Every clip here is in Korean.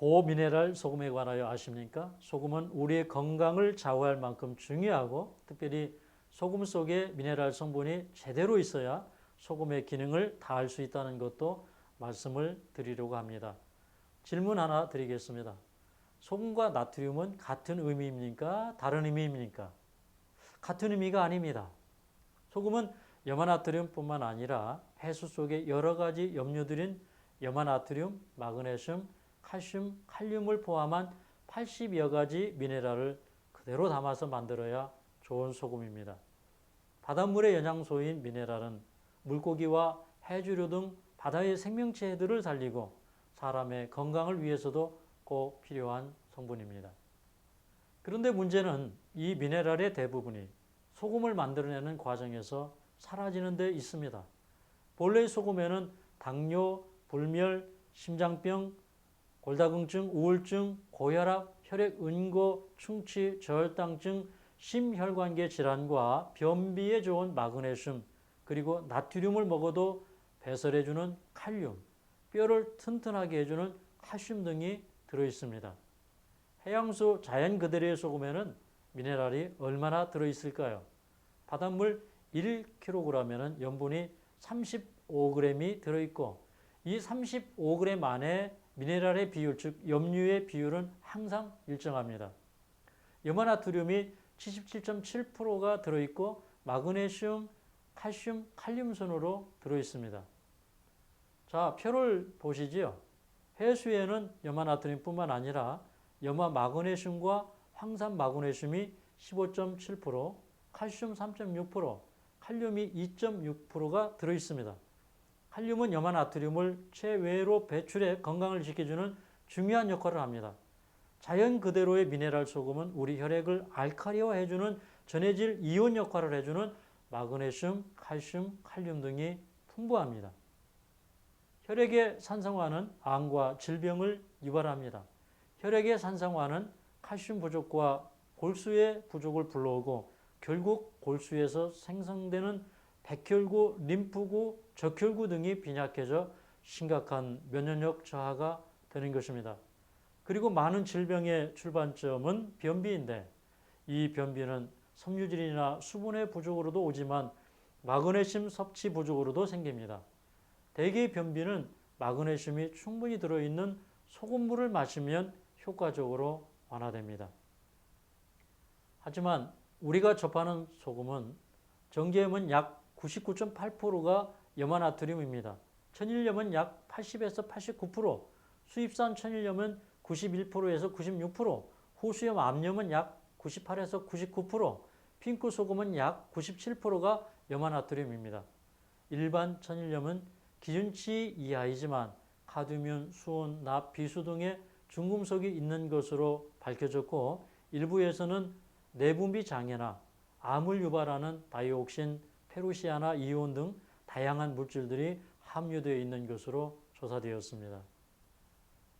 고미네랄 소금에 관하여 아십니까? 소금은 우리의 건강을 좌우할 만큼 중요하고 특별히 소금 속에 미네랄 성분이 제대로 있어야 소금의 기능을 다할 수 있다는 것도 말씀을 드리려고 합니다. 질문 하나 드리겠습니다. 소금과 나트륨은 같은 의미입니까? 다른 의미입니까? 같은 의미가 아닙니다. 소금은 염화나트륨뿐만 아니라 해수 속에 여러 가지 염료들인 염화나트륨, 마그네슘, 칼슘, 칼륨을 포함한 80여 가지 미네랄을 그대로 담아서 만들어야 좋은 소금입니다. 바닷물의 영양소인 미네랄은 물고기와 해조류 등 바다의 생명체들을 살리고 사람의 건강을 위해서도 꼭 필요한 성분입니다. 그런데 문제는 이 미네랄의 대부분이 소금을 만들어내는 과정에서 사라지는 데 있습니다. 본래 소금에는 당뇨, 불멸, 심장병, 골다공증, 우울증, 고혈압, 혈액응고, 충치, 저혈당증, 심혈관계 질환과 변비에 좋은 마그네슘, 그리고 나트륨을 먹어도 배설해주는 칼륨, 뼈를 튼튼하게 해주는 칼슘 등이 들어있습니다. 해양수 자연 그대로의 소금에는 미네랄이 얼마나 들어있을까요? 바닷물 1kg에는 염분이 35g이 들어있고 이 35g 안에 미네랄의 비율, 즉 염류의 비율은 항상 일정합니다. 염화나트륨이 77.7%가 들어있고 마그네슘, 칼슘, 칼륨 순으로 들어있습니다. 자, 표를 보시지요. 해수에는 염화나트륨뿐만 아니라 염화 마그네슘과 황산 마그네슘이 15.7%, 칼슘 3.6%, 칼륨이 2.6%가 들어있습니다. 칼륨은 염화나트륨을 체외로 배출해 건강을 지켜주는 중요한 역할을 합니다. 자연 그대로의 미네랄 소금은 우리 혈액을 알칼리화해주는 전해질 이온 역할을 해주는 마그네슘, 칼슘, 칼륨 등이 풍부합니다. 혈액의 산성화는 암과 질병을 유발합니다. 혈액의 산성화는 칼슘 부족과 골수의 부족을 불러오고 결국 골수에서 생성되는 백혈구, 림프구, 적혈구 등이 빈약해져 심각한 면역력 저하가 되는 것입니다. 그리고 많은 질병의 출발점은 변비인데 이 변비는 섬유질이나 수분의 부족으로도 오지만 마그네슘 섭취 부족으로도 생깁니다. 대개 변비는 마그네슘이 충분히 들어있는 소금물을 마시면 효과적으로 완화됩니다. 하지만 우리가 접하는 소금은 정제염은 약 99.8%가 염화나트륨입니다. 천일염은 약 80에서 89%, 수입산 천일염은 91%에서 96%, 호수염 암염은 약 98에서 99%, 핑크소금은 약 97%가 염화나트륨입니다. 일반 천일염은 기준치 이하이지만 카드뮴, 수온, 납, 비수 등의 중금속이 있는 것으로 밝혀졌고 일부에서는 내분비 장애나 암을 유발하는 다이옥신, 페루시아나 이온 등 다양한 물질들이 함유되어 있는 것으로 조사되었습니다.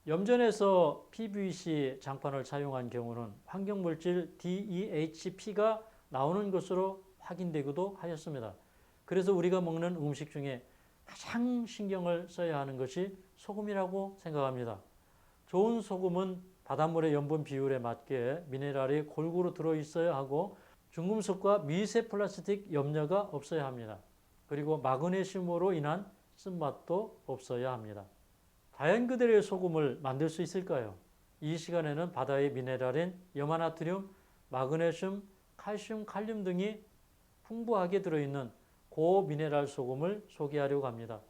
염전에서 PVC 장판을 사용한 경우는 환경물질 DEHP가 나오는 것으로 확인되기도 하였습니다. 그래서 우리가 먹는 음식 중에 가장 신경을 써야 하는 것이 소금이라고 생각합니다. 좋은 소금은 바닷물의 염분 비율에 맞게 미네랄이 골고루 들어있어야 하고 중금속과 미세 플라스틱 염려가 없어야 합니다. 그리고 마그네슘으로 인한 쓴맛도 없어야 합니다. 자연 그대로의 소금을 만들 수 있을까요? 이 시간에는 바다의 미네랄인 염화나트륨, 마그네슘, 칼슘, 칼륨 등이 풍부하게 들어있는 고미네랄 소금을 소개하려고 합니다.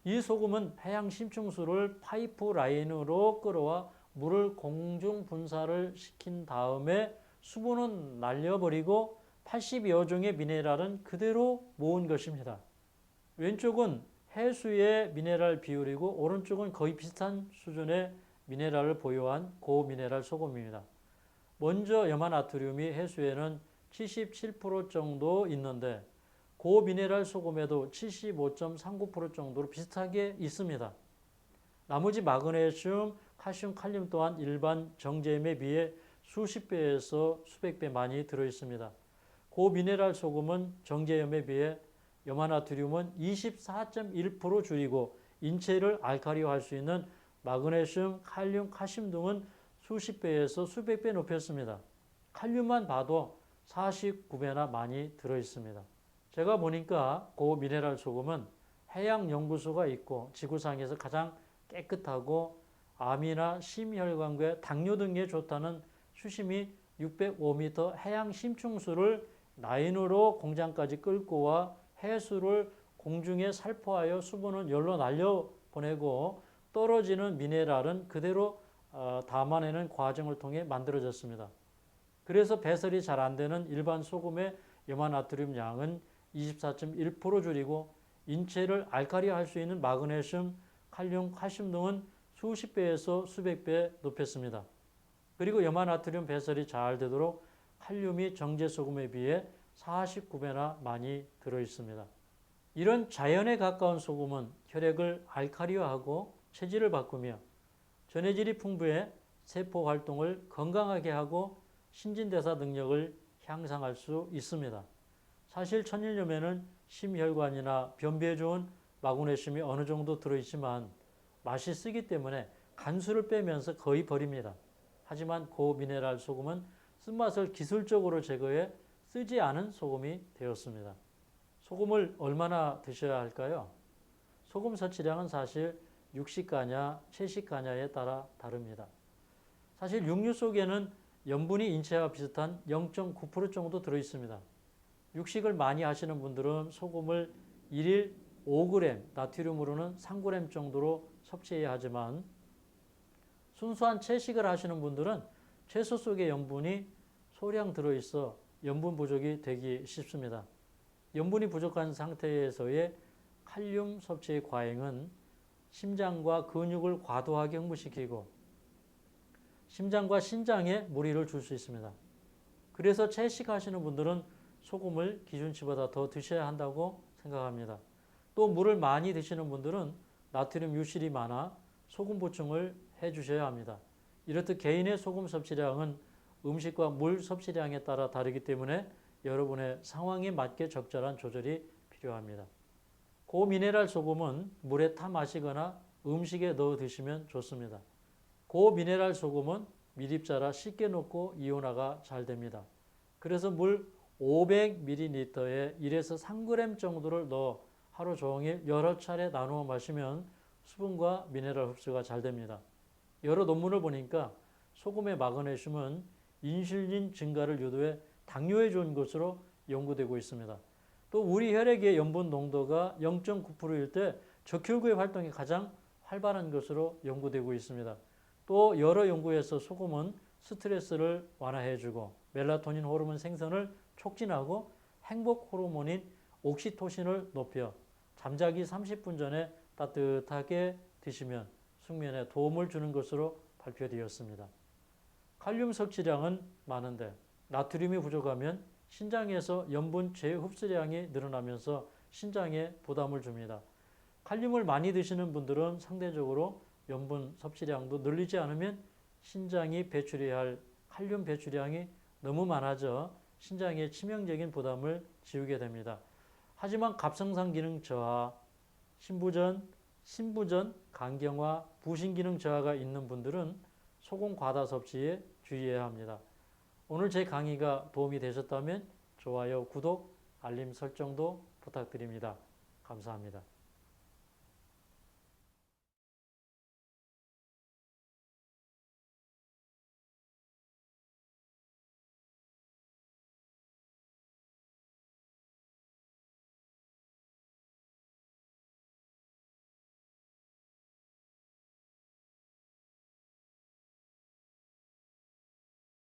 이 소금은 해양 심층수를 파이프 라인으로 끌어와 물을 공중 분사를 시킨 다음에 수분은 날려버리고 80여 종의 미네랄은 그대로 모은 것입니다. 왼쪽은 해수의 미네랄 비율이고 오른쪽은 거의 비슷한 수준의 미네랄을 보유한 고미네랄 소금입니다. 먼저 염화나트륨이 해수에는 77% 정도 있는데 고미네랄 소금에도 75.39% 정도로 비슷하게 있습니다. 나머지 마그네슘, 칼슘, 칼륨 또한 일반 정제염에 비해 수십 배에서 수백 배 많이 들어있습니다. 고미네랄 소금은 정제염에 비해 염화나트륨은 24.1% 줄이고 인체를 알칼리화할 수 있는 마그네슘, 칼륨, 칼슘 등은 수십 배에서 수백 배 높였습니다. 칼륨만 봐도 49배나 많이 들어있습니다. 제가 보니까 고미네랄 소금은 해양연구소가 있고 지구상에서 가장 깨끗하고 암이나 심혈관계, 당뇨 등에 좋다는 수심이 605m 해양 심층수를 라인으로 공장까지 끌고 와 해수를 공중에 살포하여 수분은 열로 날려보내고 떨어지는 미네랄은 그대로 담아내는 과정을 통해 만들어졌습니다. 그래서 배설이 잘 안 되는 일반 소금의 염화나트륨 양은 24.1% 줄이고 인체를 알칼리할 수 있는 마그네슘, 칼륨, 칼슘 등은 수십 배에서 수백 배 높였습니다. 그리고 염화나트륨 배설이 잘 되도록 칼륨이 정제소금에 비해 49배나 많이 들어있습니다. 이런 자연에 가까운 소금은 혈액을 알칼리화하고 체질을 바꾸며 전해질이 풍부해 세포 활동을 건강하게 하고 신진대사 능력을 향상할 수 있습니다. 사실 천일염에는 심혈관이나 변비에 좋은 마그네슘이 어느 정도 들어있지만 맛이 쓰기 때문에 간수를 빼면서 거의 버립니다. 하지만 고미네랄 소금은 쓴맛을 기술적으로 제거해 쓰지 않은 소금이 되었습니다. 소금을 얼마나 드셔야 할까요? 소금 섭취량은 사실 육식가냐 채식가냐에 따라 다릅니다. 사실 육류 속에는 염분이 인체와 비슷한 0.9% 정도 들어있습니다. 육식을 많이 하시는 분들은 소금을 1일 5g, 나트륨으로는 3g 정도로 섭취해야 하지만 순수한 채식을 하시는 분들은 채소 속에 염분이 소량 들어있어 염분 부족이 되기 쉽습니다. 염분이 부족한 상태에서의 칼륨 섭취의 과잉은 심장과 근육을 과도하게 흥분시키고 심장과 신장에 무리를 줄 수 있습니다. 그래서 채식하시는 분들은 소금을 기준치보다 더 드셔야 한다고 생각합니다. 또 물을 많이 드시는 분들은 나트륨 유실이 많아 소금 보충을 해주셔야 합니다. 이렇듯 개인의 소금 섭취량은 음식과 물 섭취량에 따라 다르기 때문에 여러분의 상황에 맞게 적절한 조절이 필요합니다. 고미네랄 소금은 물에 타 마시거나 음식에 넣어 드시면 좋습니다. 고미네랄 소금은 밀입자라 쉽게 녹고 이온화가 잘 됩니다. 그래서 물 500ml에 1에서 3g 정도를 넣어 하루 종일 여러 차례 나누어 마시면 수분과 미네랄 흡수가 잘 됩니다. 여러 논문을 보니까 소금의 마그네슘은 인슐린 증가를 유도해 당뇨에 좋은 것으로 연구되고 있습니다. 또 우리 혈액의 염분 농도가 0.9%일 때 적혈구의 활동이 가장 활발한 것으로 연구되고 있습니다. 또 여러 연구에서 소금은 스트레스를 완화해주고 멜라토닌 호르몬 생성을 촉진하고 행복 호르몬인 옥시토신을 높여 잠자기 30분 전에 따뜻하게 드시면 숙면에 도움을 주는 것으로 발표되었습니다. 칼륨 섭취량은 많은데 나트륨이 부족하면 신장에서 염분 재흡수량이 늘어나면서 신장에 부담을 줍니다. 칼륨을 많이 드시는 분들은 상대적으로 염분 섭취량도 늘리지 않으면 신장이 배출해야 할 칼륨 배출량이 너무 많아져 신장에 치명적인 부담을 지우게 됩니다. 하지만 갑상선 기능 저하, 신부전, 간경화, 부신 기능 저하가 있는 분들은 소금 과다 섭취에 주의해야 합니다. 오늘 제 강의가 도움이 되셨다면 좋아요, 구독, 알림 설정도 부탁드립니다. 감사합니다.